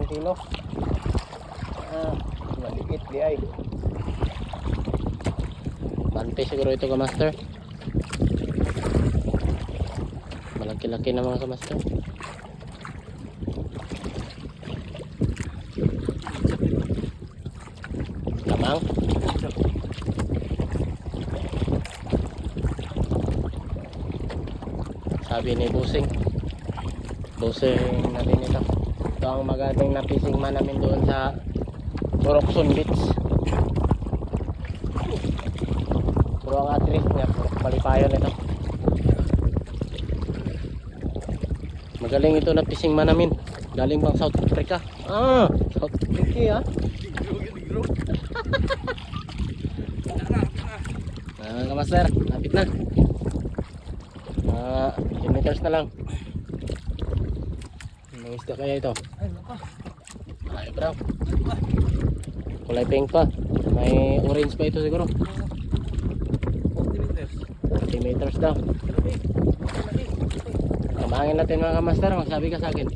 kilo. Maliit di ay. Bante siguro ito kamaster. Malaki-laki na mga kamaster. Lamang. Sabi ni Busing na din ito. Ito ang magandang napising man namin doon sa Corocson Beach. Pero ang atris niya, palipayan ito. Magaling ito na fishing man namin. Galing pang South Africa. South Africa kamaster, lapit na. 10 meters na lang. Anong isda kaya ito? Ay, brown. Kulay pink pa. May orange pa ito siguro. 40 meters daw. Pamangin natin mga kamaster. Magsabi ka sa akin.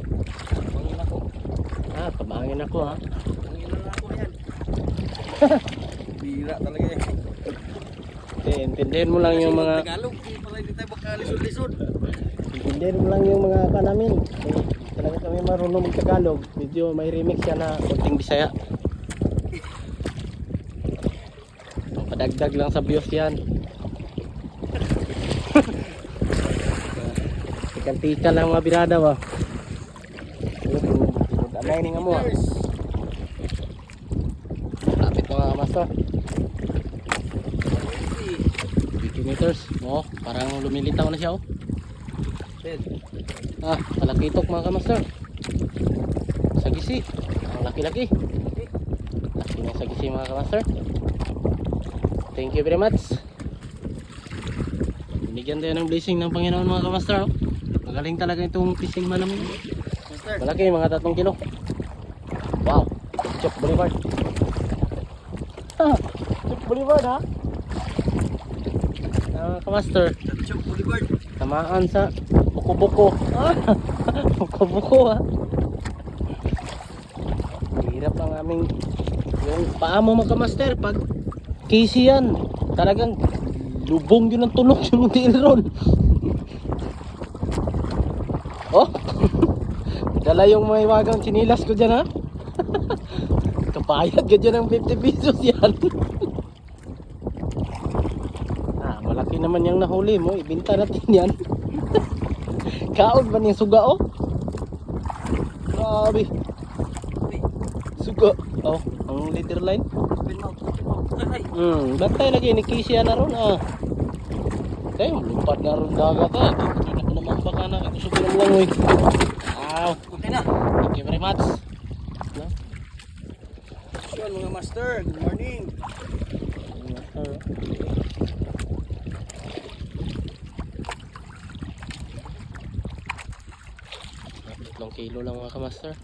Pamangin ako ha. Bira talaga eh. Intindihin mo lang yung mga Tagalog, pala hindi tayo makalisod-lisod. Intindihin mo lang yung mga namin. Talaga kami marunong mag-Tagalog. Medyo may remix siya na konting Bisaya. Padagdag lang sa views yan. Tika lang mga birada ba. Anay ni nga mo. Lapit mga kamaster. 50 meters. Parang lumilitaw na siya Talakitok mga kamaster. Sagisi. Ang laki-laki. Laki ng sagisi mga kamaster. Thank you very much. Binigyan tayo ng blessing ng Panginoon mga kamaster. Magaling talaga itong fishing man namin. Malaki, mga 3 kilo. Wow, Chok Boulevard. Chok Boulevard ha. Kamaster, Chok Boulevard. tamaan sa buko-buko. Buko-buko ha. Hirap ang aming yung paa mo mga kamaster. Pag kisi yan, talagang lubong yun ang tulok yung ron. Dala yung may wagang chinilas ko dyan ha. Kapayad ka dyan ng 50 pesos yan. Malaki naman yung nahuli mo. Ibinta natin yan. Kaon ba niyang suga Grabe. Suga. Ang leader line. Bantay lagi ni Kisya na ron Okay, lumpat na ron dagat Dito na naman baka na. Suga lang Okay na. Thank you very much. Yun mga master, good morning. Tatlong kilo lang mga kamaster.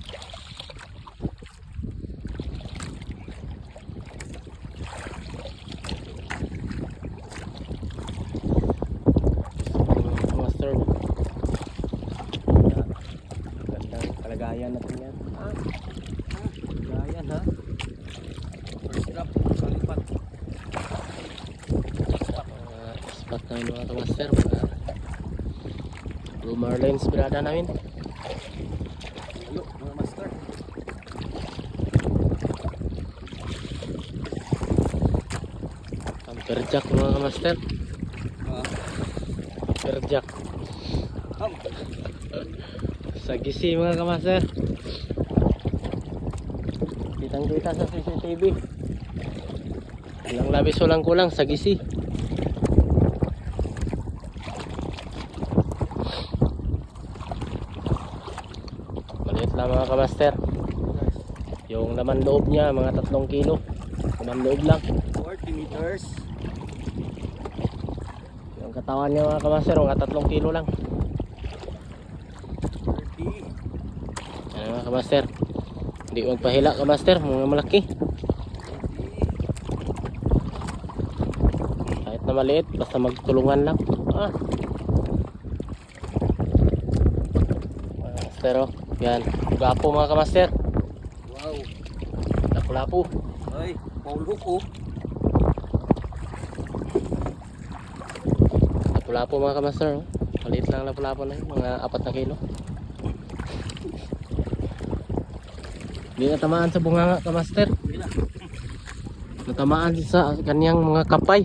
Kamaster. Gandang kalagayan natin yan. Kalagayan ha. First drop, sa lipat. Spot na yung mga kamaster. Blue Marlins birada namin. Hello mga master. Amperjack mga kamaster. Amperjack. Sagisi mga kamaster. Kitang-kita sa CCTV. Ilang labis walang kulang, sagisi. Maliit lang mga kamaster. Yung laman loob niya mga 3 kilo. Laman loob lang. 40 meters. Yung katawan niya mga kamaster mga 3 kilo lang. 30. Ano mga kamaster, hindi magpahila kamaster, mga malaki. Kahit na maliit, basta magtulungan lang. Kamaster yan, gapo mga kamaster. Lapu-lapu. Ay, paulo ko. Lapu-lapu mga kamaster. Oh. Maliit lang lapu-lapu na yun. Mga 4 na kilo. Hindi natamaan sa bunganga kamaster. Hindi na. Natamaan sa kanyang mga kapay.